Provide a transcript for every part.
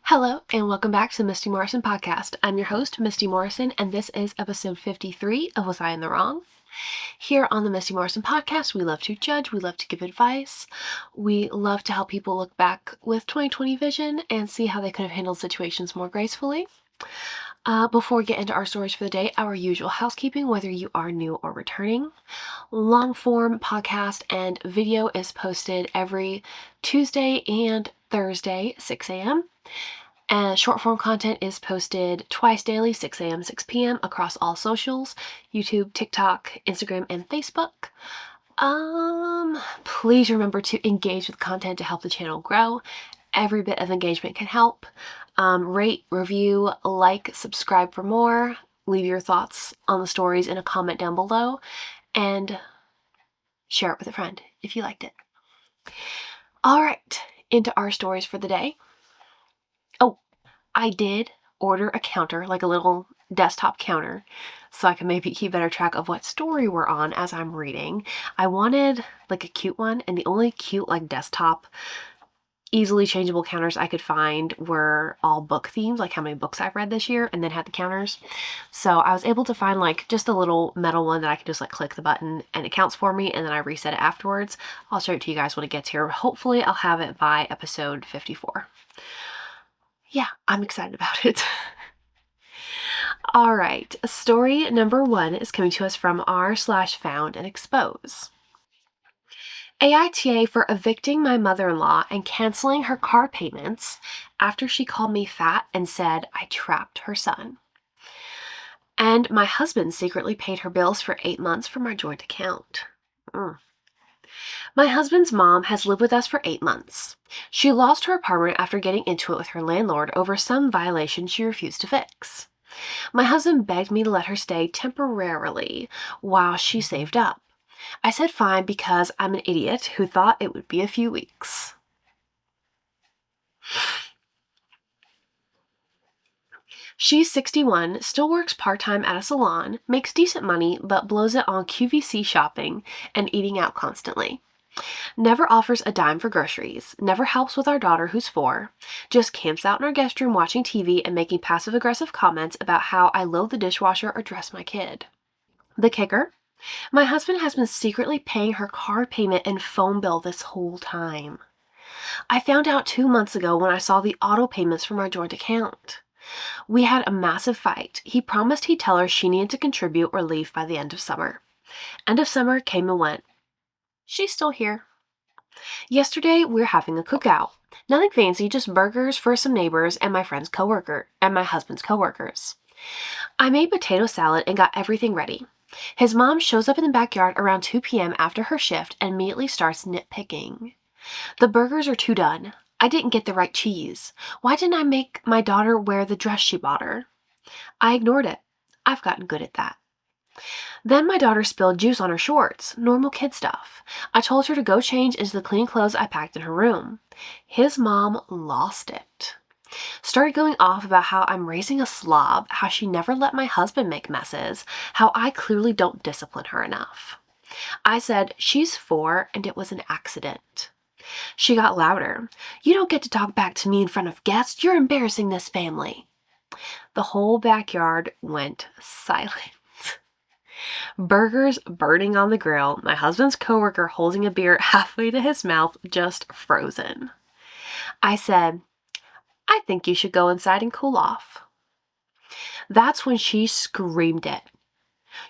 Hello, and welcome back to the Misty Morrison podcast. I'm your host, Misty Morrison, and this is episode 53 of Was I in the Wrong? Here on the Misty Morrison podcast, we love to judge, we love to give advice, we love to help people look back with 2020 vision and see how they could have handled situations more gracefully. Before we get into our stories for the day, our usual housekeeping, whether you are new or returning. Long form podcast and video is posted every Tuesday and Thursday, 6 a.m. And short form content is posted twice daily, 6 a.m., 6 p.m. across all socials, YouTube, TikTok, Instagram, and Facebook. Please remember to engage with content to help the channel grow. Every bit of engagement can help. Rate, review, like, subscribe for more. Leave your thoughts on the stories in a comment down below. And share it with a friend if you liked it. All right, into our stories for the day. Oh, I did order a counter, like a little desktop counter, so I can maybe keep better track of what story we're on as I'm reading. I wanted like a cute one, and the only cute like desktop easily changeable counters I could find were all book themed, like how many books I've read this year, and then had the counters. So I was able to find like just a little metal one that I can just like click the button and it counts for me, and then I reset it afterwards. I'll show it to you guys when it gets here. Hopefully I'll have it by episode 54. Yeah, I'm excited about it. All right, story number 1 is coming to us from r/found and expose. AITA for evicting my mother-in-law and canceling her car payments after she called me fat and said I trapped her son. And my husband secretly paid her bills for 8 months from our joint account. My husband's mom has lived with us for 8 months. She lost her apartment after getting into it with her landlord over some violation she refused to fix. My husband begged me to let her stay temporarily while she saved up. I said fine because I'm an idiot who thought it would be a few weeks. She's 61, still works part-time at a salon, makes decent money, but blows it on QVC shopping and eating out constantly. Never offers a dime for groceries, never helps with our daughter who's 4, just camps out in our guest room watching TV and making passive-aggressive comments about how I load the dishwasher or dress my kid. The kicker? My husband has been secretly paying her car payment and phone bill this whole time. I found out 2 months ago when I saw the auto payments from our joint account. We had a massive fight. He promised he'd tell her she needed to contribute or leave by the end of summer. End of summer came and went. She's still here. Yesterday, we were having a cookout. Nothing fancy, just burgers for some neighbors and my friend's coworker and my husband's coworkers. I made potato salad and got everything ready. His mom shows up in the backyard around 2 p.m. after her shift and immediately starts nitpicking. The burgers are too done. I didn't get the right cheese. Why didn't I make my daughter wear the dress she bought her? I ignored it. I've gotten good at that. Then my daughter spilled juice on her shorts, normal kid stuff. I told her to go change into the clean clothes I packed in her room. His mom lost it. Started going off about how I'm raising a slob, how she never let my husband make messes, how I clearly don't discipline her enough. I said, she's 4 and it was an accident. She got louder. You don't get to talk back to me in front of guests. You're embarrassing this family. The whole backyard went silent. Burgers burning on the grill, my husband's coworker holding a beer halfway to his mouth, just frozen. I said, I think you should go inside and cool off. That's when she screamed it.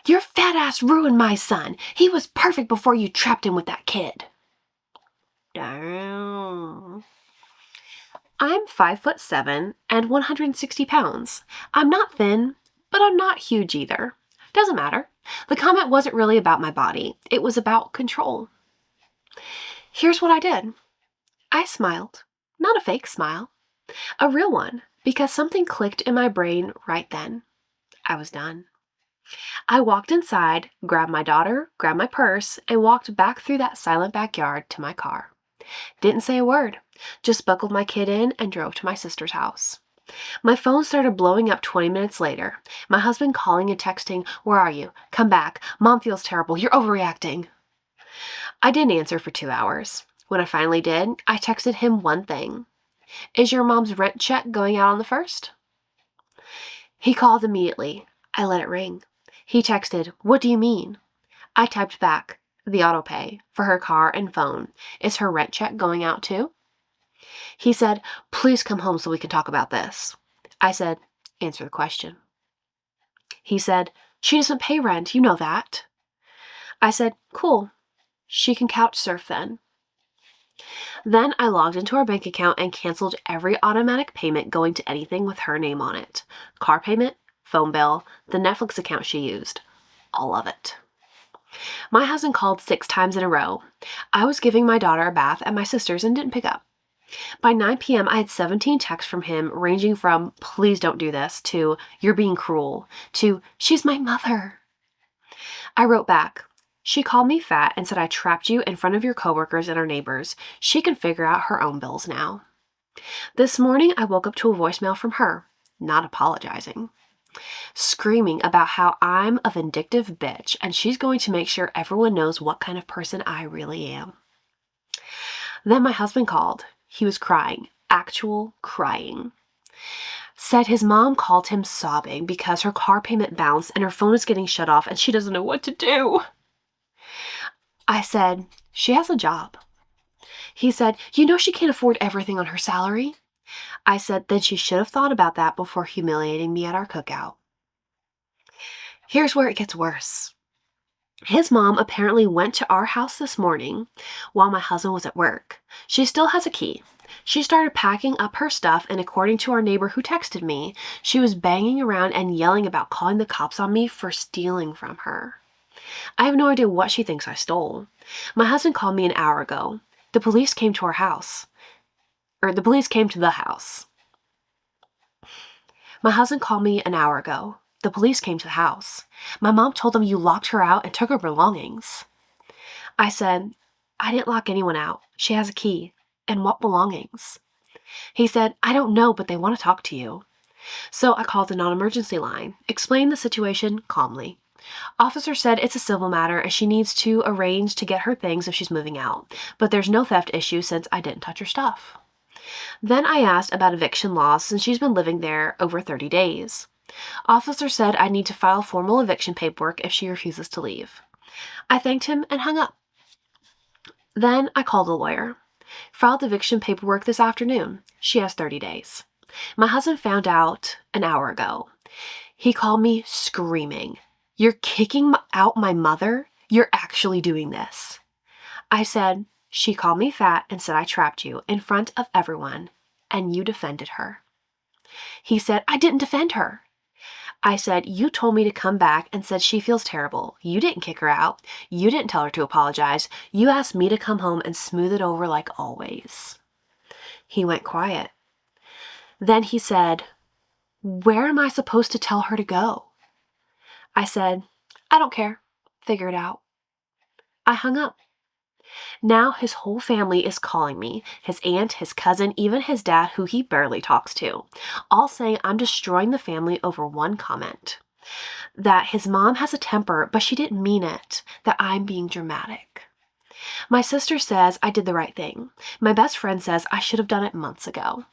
Your fat ass ruined my son. He was perfect before you trapped him with that kid. Damn. I'm 5'7" and 160 pounds. I'm not thin, but I'm not huge either. Doesn't matter. The comment wasn't really about my body. It was about control. Here's what I did. I smiled. Not a fake smile. A real one, because something clicked in my brain right then. I was done. I walked inside, grabbed my daughter, grabbed my purse, and walked back through that silent backyard to my car. Didn't say a word, just buckled my kid in and drove to my sister's house. My phone started blowing up 20 minutes later. My husband calling and texting, where are you? Come back. Mom feels terrible. You're overreacting. I didn't answer for 2 hours. When I finally did, I texted him one thing. Is your mom's rent check going out on the 1st? He called immediately. I let it ring. He texted, "What do you mean?" I typed back, "The auto pay for her car and phone. Is her rent check going out too?" He said, "Please come home so we can talk about this." I said, "Answer the question." He said, "She doesn't pay rent, you know that." I said, "Cool. She can couch surf then." Then I logged into our bank account and canceled every automatic payment going to anything with her name on it. Car payment, phone bill, the Netflix account she used. All of it. My husband called 6 times in a row. I was giving my daughter a bath at my sister's and didn't pick up. By 9 p.m., I had 17 texts from him ranging from, "Please don't do this," to, "You're being cruel," to, "She's my mother." I wrote back, "She called me fat and said I trapped you in front of your coworkers and our neighbors. She can figure out her own bills now." This morning, I woke up to a voicemail from her, not apologizing, screaming about how I'm a vindictive bitch and she's going to make sure everyone knows what kind of person I really am. Then my husband called. He was crying, actual crying. Said his mom called him sobbing because her car payment bounced and her phone is getting shut off and she doesn't know what to do. I said, "She has a job." He said, "You know she can't afford everything on her salary." I said, "Then she should have thought about that before humiliating me at our cookout." Here's where it gets worse. His mom apparently went to our house this morning while my husband was at work. She still has a key. She started packing up her stuff, and according to our neighbor who texted me, she was banging around and yelling about calling the cops on me for stealing from her. I have no idea what she thinks I stole. My husband called me an hour ago. The police came to our house. The police came to the house. My husband called me an hour ago. The police came to the house. My mom told them you locked her out and took her belongings. I said, "I didn't lock anyone out. She has a key. And what belongings?" He said, "I don't know, but they want to talk to you." So I called the non-emergency line, explained the situation calmly. Officer said it's a civil matter and she needs to arrange to get her things if she's moving out, but there's no theft issue since I didn't touch her stuff. Then I asked about eviction laws since she's been living there over 30 days. Officer said I need to file formal eviction paperwork if she refuses to leave. I thanked him and hung up. Then I called a lawyer. Filed eviction paperwork this afternoon. She has 30 days. My husband found out an hour ago. He called me screaming, "You're kicking out my mother? You're actually doing this." I said, "She called me fat and said I trapped you in front of everyone, and you defended her." He said, "I didn't defend her." I said, "You told me to come back and said she feels terrible. You didn't kick her out. You didn't tell her to apologize. You asked me to come home and smooth it over like always." He went quiet. Then he said, "Where am I supposed to tell her to go?" I said, "I don't care. Figure it out." I hung up. Now his whole family is calling me, his aunt, his cousin, even his dad, who he barely talks to, all saying I'm destroying the family over one comment. That his mom has a temper, but she didn't mean it, that I'm being dramatic. My sister says I did the right thing. My best friend says I should have done it months ago.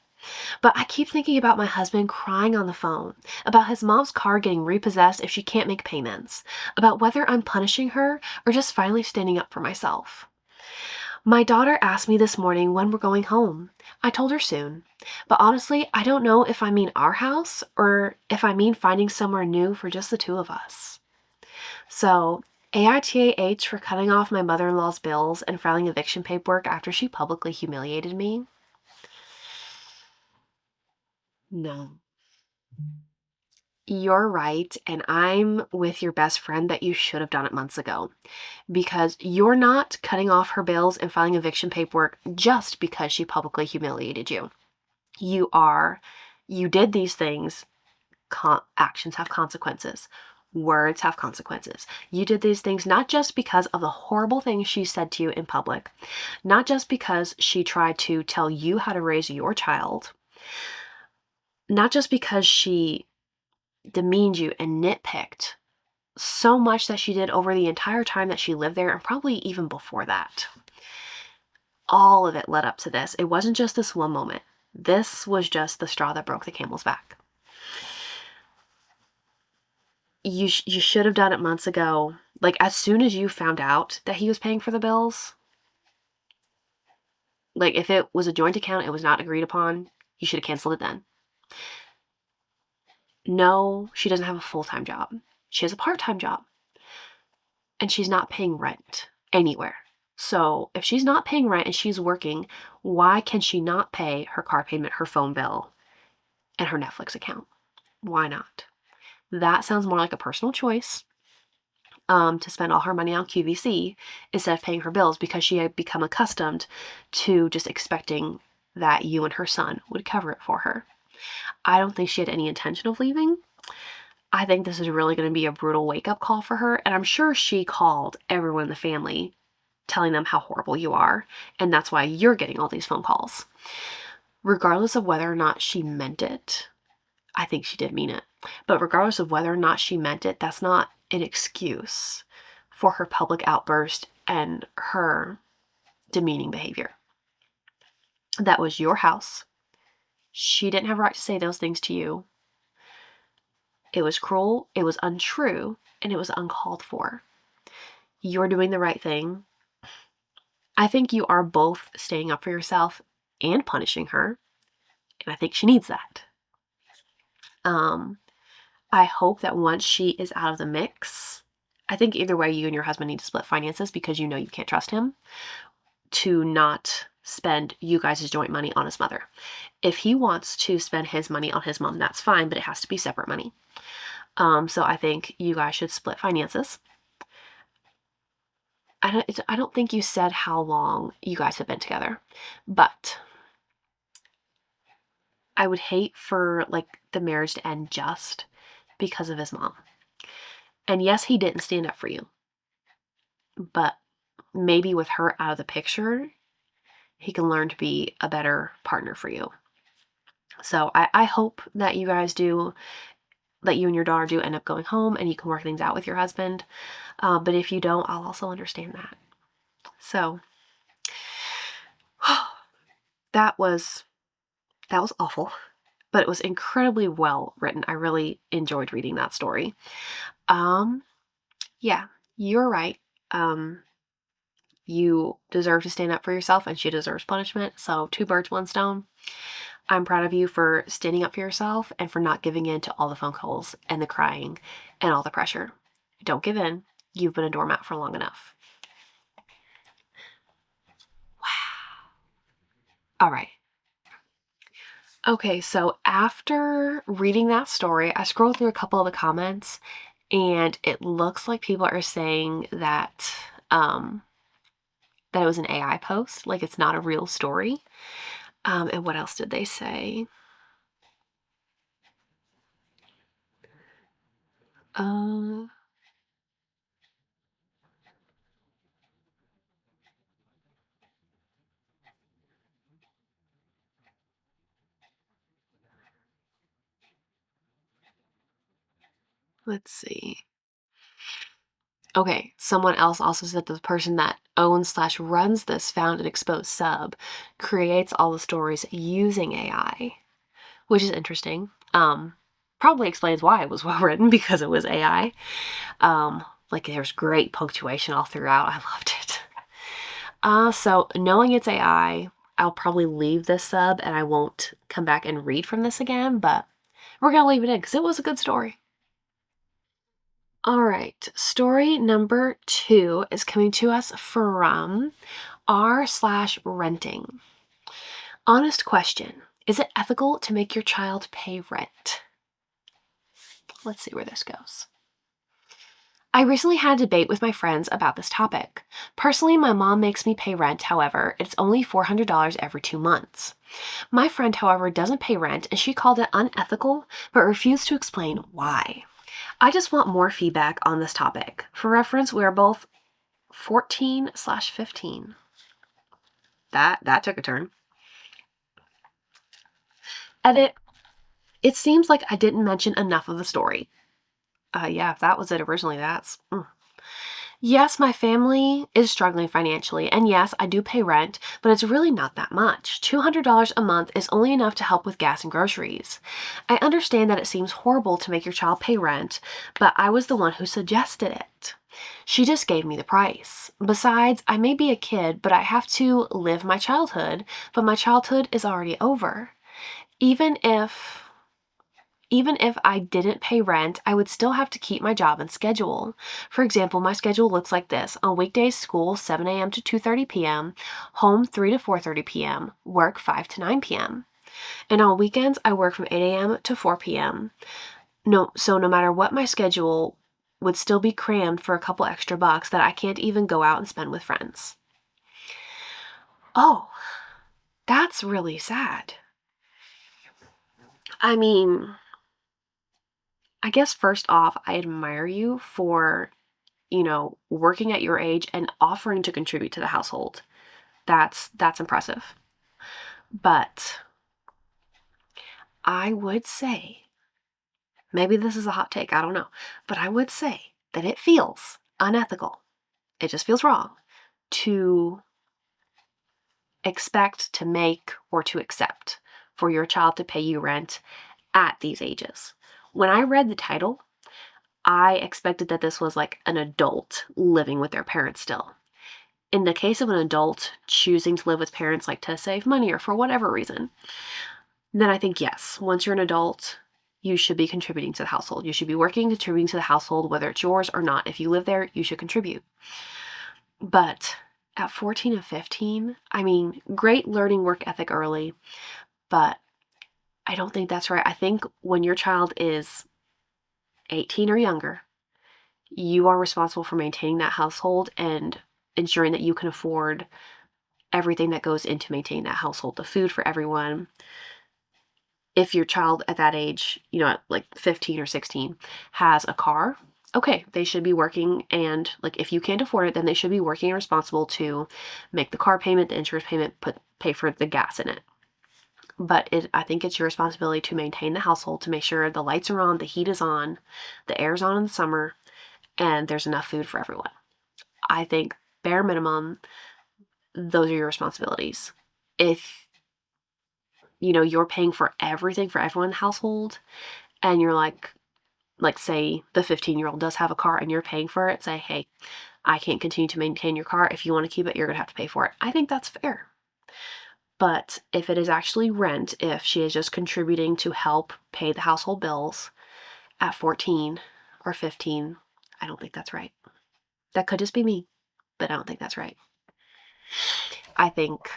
But I keep thinking about my husband crying on the phone, about his mom's car getting repossessed if she can't make payments, about whether I'm punishing her or just finally standing up for myself. My daughter asked me this morning when we're going home. I told her soon. But honestly, I don't know if I mean our house or if I mean finding somewhere new for just the two of us. So, AITA-H for cutting off my mother-in-law's bills and filing eviction paperwork after she publicly humiliated me? No. You're right, and I'm with your best friend that you should have done it months ago. Because you're not cutting off her bills and filing eviction paperwork just because she publicly humiliated you. You did these things. Actions have consequences. Words have consequences. You did these things not just because of the horrible things she said to you in public, not just because she tried to tell you how to raise your child, not just because she demeaned you and nitpicked so much that she did over the entire time that she lived there and probably even before that. All of it led up to this. It wasn't just this one moment. This was just the straw that broke the camel's back. You should have done it months ago. Like, as soon as you found out that he was paying for the bills, like, if it was a joint account, it was not agreed upon, you should have canceled it then. No, she doesn't have a full-time job. She has a part-time job. And she's not paying rent anywhere. So if she's not paying rent and she's working, why can she not pay her car payment, her phone bill, and her Netflix account? Why not? That sounds more like a personal choice to spend all her money on QVC instead of paying her bills, because she had become accustomed to just expecting that you and her son would cover it for her. I don't think she had any intention of leaving. I think this is really going to be a brutal wake-up call for her, and I'm sure she called everyone in the family telling them how horrible you are, and that's why you're getting all these phone calls. Regardless of whether or not she meant it, I think she did mean it, but regardless of whether or not she meant it, that's not an excuse for her public outburst and her demeaning behavior. That was your house. She didn't have a right to say those things to you. It was cruel, it was untrue, and it was uncalled for. You're doing the right thing. I think you are both standing up for yourself and punishing her, and I think she needs that. I hope that once she is out of the mix, I think either way, you and your husband need to split finances, because you know you can't trust him to not spend you guys' joint money on his mother. If he wants to spend his money on his mom, that's fine, but it has to be separate money. So I think you guys should split finances. I don't think you said how long you guys have been together, but I would hate for like the marriage to end just because of his mom. And yes, he didn't stand up for you, but maybe with her out of the picture, he can learn to be a better partner for you. So I hope that you guys do, that you and your daughter do end up going home and you can work things out with your husband. But if you don't, I'll also understand that. So that was awful, but it was incredibly well written. I really enjoyed reading that story. Yeah, you're right. You deserve to stand up for yourself, and she deserves punishment. So 2 birds, 1 stone. I'm proud of you for standing up for yourself and for not giving in to all the phone calls and the crying and all the pressure. Don't give in. You've been a doormat for long enough. Wow. All right. Okay, so after reading that story, I scrolled through a couple of the comments, and it looks like people are saying that that it was an AI post, like it's not a real story. And what else did they say? Uh, let's see. Okay, someone else also said the person that owns/runs this found and exposed sub creates all the stories using AI, which is interesting. Probably explains why it was well written, because it was AI. Like, there's great punctuation all throughout. I loved it. So knowing it's AI, I'll probably leave this sub and I won't come back and read from this again, but we're gonna leave it in because it was a good story. All right, story number 2 is coming to us from r/renting. Honest question: is it ethical to make your child pay rent? Let's see where this goes. I recently had a debate with my friends about this topic. Personally, my mom makes me pay rent, however, it's only $400 every 2 months. My friend, however, doesn't pay rent, and she called it unethical, but refused to explain why. I just want more feedback on this topic. For reference, we are both 14/15. That took a turn. Edit. It seems like I didn't mention enough of the story. Yeah, if that was it originally, that's... Yes, my family is struggling financially, and yes, I do pay rent, but it's really not that much. $200 a month is only enough to help with gas and groceries. I understand that it seems horrible to make your child pay rent, but I was the one who suggested it. She just gave me the price. Besides, I may be a kid, but I have to live my childhood, but my childhood is already over. Even if even if I didn't pay rent, I would still have to keep my job and schedule. For example, my schedule looks like this. On weekdays, school 7 a.m. to 2:30 p.m., home 3 to 4:30 p.m., work 5 to 9 p.m. And on weekends, I work from 8 a.m. to 4 p.m. So no matter what, my schedule would still be crammed for a couple extra bucks that I can't even go out and spend with friends. Oh, that's really sad. I mean, I guess first off, I admire you for working at your age and offering to contribute to the household. That's impressive. But I would say, maybe this is a hot take, I don't know, but I would say that it feels unethical. It just feels wrong to expect to make or to accept for your child to pay you rent at these ages. When I read the title, I expected that this was like an adult living with their parents still. In the case of an adult choosing to live with parents, like to save money or for whatever reason, then I think yes, once you're an adult, you should be contributing to the household. You should be working, contributing to the household, whether it's yours or not. If you live there, you should contribute. But at 14 and 15, I mean, great learning work ethic early, but I don't think that's right. I think when your child is 18 or younger, you are responsible for maintaining that household and ensuring that you can afford everything that goes into maintaining that household, the food for everyone. If your child at that age, at like 15 or 16, has a car, okay, they should be working, and like if you can't afford it, then they should be working and responsible to make the car payment, the insurance payment, pay for the gas in it. But I think it's your responsibility to maintain the household, to make sure the lights are on, the heat is on, the air's on in the summer, and there's enough food for everyone. I think bare minimum, those are your responsibilities. If you're paying for everything for everyone in the household, and you're like say the 15-year-old does have a car and you're paying for it, say, hey, I can't continue to maintain your car. If you want to keep it, you're going to have to pay for it. I think that's fair. But if it is actually rent, if she is just contributing to help pay the household bills at 14 or 15, I don't think that's right. That could just be me, but I don't think that's right. I think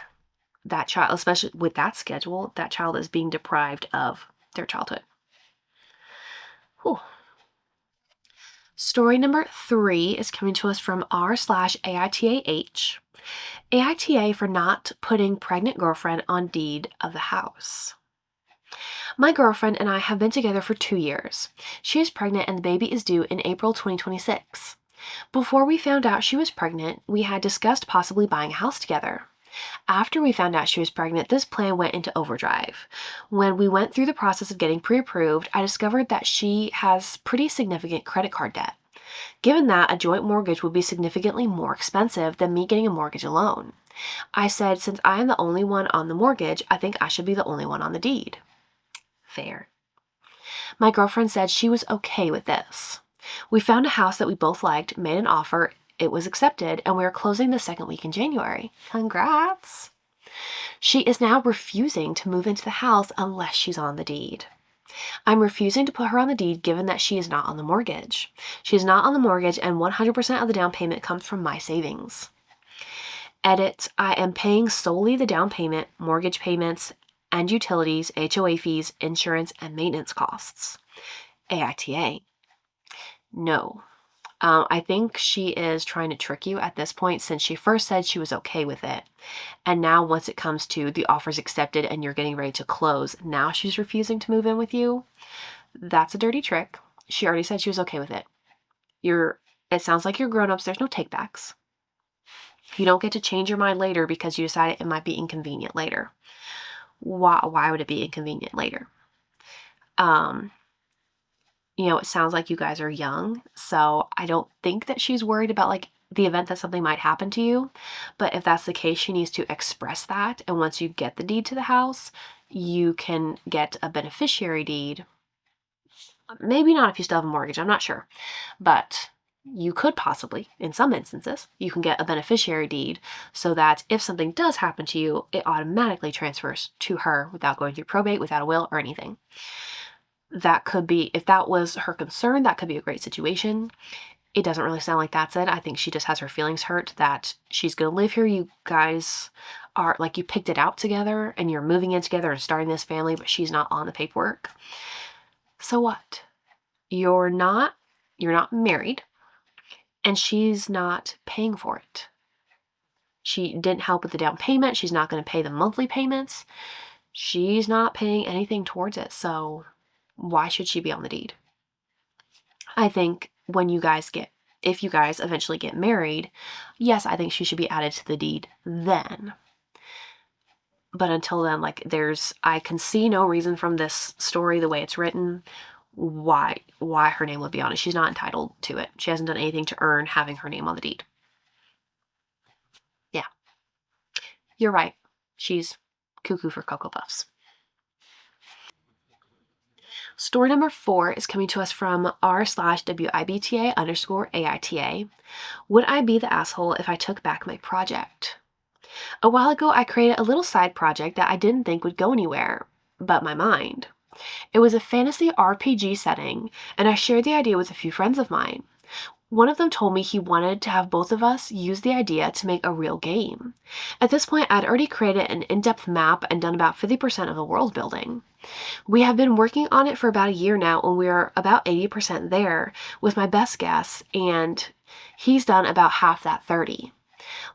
that child, especially with that schedule, that child is being deprived of their childhood. Whew. Story number 3 is coming to us from r/AITAH. AITA for not putting pregnant girlfriend on deed of the house. My girlfriend and I have been together for 2 years. She is pregnant and the baby is due in April 2026. Before we found out she was pregnant, we had discussed possibly buying a house together. After we found out she was pregnant, this plan went into overdrive. When we went through the process of getting pre-approved, I discovered that she has pretty significant credit card debt. Given that, a joint mortgage would be significantly more expensive than me getting a mortgage alone. I said, since I am the only one on the mortgage, I think I should be the only one on the deed. Fair. My girlfriend said she was okay with this. We found a house that we both liked, made an offer, it was accepted, and we are closing the second week in January. Congrats! She is now refusing to move into the house unless she's on the deed. I'm refusing to put her on the deed given that she is not on the mortgage. She is not on the mortgage and 100% of the down payment comes from my savings. Edit, I am paying solely the down payment, mortgage payments, and utilities, HOA fees, insurance, and maintenance costs. AITA. No. I think she is trying to trick you at this point since she first said she was okay with it. And now once it comes to the offers accepted and you're getting ready to close, now she's refusing to move in with you. That's a dirty trick. She already said she was okay with it. It sounds like you're grown-ups. There's no takebacks. You don't get to change your mind later because you decided it might be inconvenient later. Why would it be inconvenient later? It sounds like you guys are young, so I don't think that she's worried about like the event that something might happen to you. But if that's the case, she needs to express that. And once you get the deed to the house, you can get a beneficiary deed. Maybe not if you still have a mortgage, I'm not sure. But you could possibly, in some instances, you can get a beneficiary deed so that if something does happen to you, it automatically transfers to her without going through probate, without a will or anything. That could be, if that was her concern, that could be a great situation. It doesn't really sound like that's it. I think she just has her feelings hurt that she's going to live here. You guys are like, you picked it out together and you're moving in together and starting this family, but she's not on the paperwork. So what? You're not married, and she's not paying for it. She didn't help with the down payment. She's not going to pay the monthly payments. She's not paying anything towards it. So why should she be on the deed? I think if you guys eventually get married, yes, I think she should be added to the deed then. But until then, I can see no reason from this story, the way it's written, why her name would be on it. She's not entitled to it. She hasn't done anything to earn having her name on the deed. Yeah. You're right. She's cuckoo for Cocoa Puffs. Story number 4 is coming to us from r/WIBTA_AITA. Would I be the asshole if I took back my project? A while ago, I created a little side project that I didn't think would go anywhere but my mind. It was a fantasy RPG setting, and I shared the idea with a few friends of mine. One of them told me he wanted to have both of us use the idea to make a real game. At this point, I'd already created an in-depth map and done about 50% of the world building. We have been working on it for about a year now, and we're about 80% there with my best guess, and he's done about half that 30.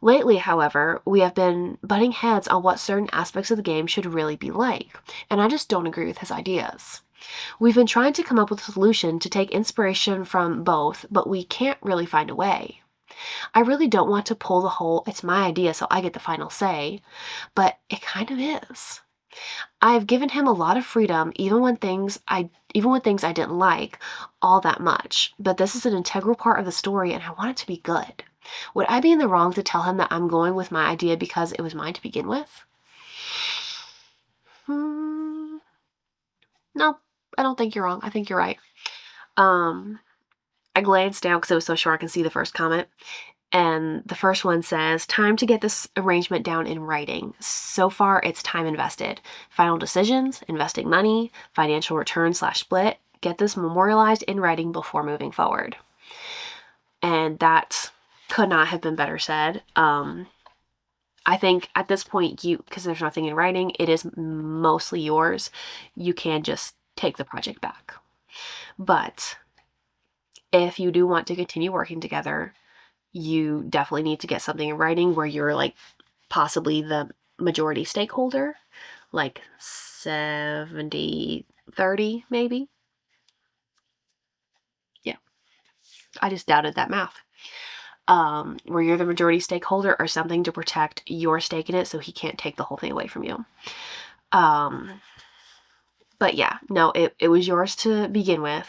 Lately, however, we have been butting heads on what certain aspects of the game should really be like, and I just don't agree with his ideas. We've been trying to come up with a solution to take inspiration from both, but we can't really find a way. I really don't want to pull the whole, it's my idea so I get the final say, but it kind of is. I've given him a lot of freedom, even when things I didn't like all that much, but this is an integral part of the story and I want it to be good. Would I be in the wrong to tell him that I'm going with my idea because it was mine to begin with? No, I don't think you're wrong. I think you're right. I glanced down because it was so short I can see the first comment. And the first one says, time to get this arrangement down in writing. So far, it's time invested. Final decisions, investing money, financial return / split. Get this memorialized in writing before moving forward. And that could not have been better said. I think at this point, because there's nothing in writing, it is mostly yours. You can just take the project back. But if you do want to continue working together, you definitely need to get something in writing where you're like possibly the majority stakeholder, like 70-30 maybe. Yeah, I just doubted that math. Where you're the majority stakeholder or something to protect your stake in it so he can't take the whole thing away from you. But yeah, no, it was yours to begin with.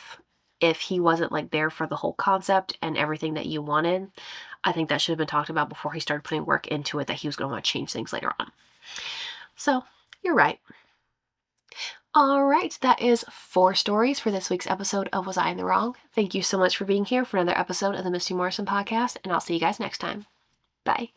If he wasn't like there for the whole concept and everything that you wanted, I think that should have been talked about before he started putting work into it that he was going to want to change things later on. So you're right. All right, that is 4 stories for this week's episode of Was I in the Wrong? Thank you so much for being here for another episode of the Misty Morrison podcast, and I'll see you guys next time. Bye.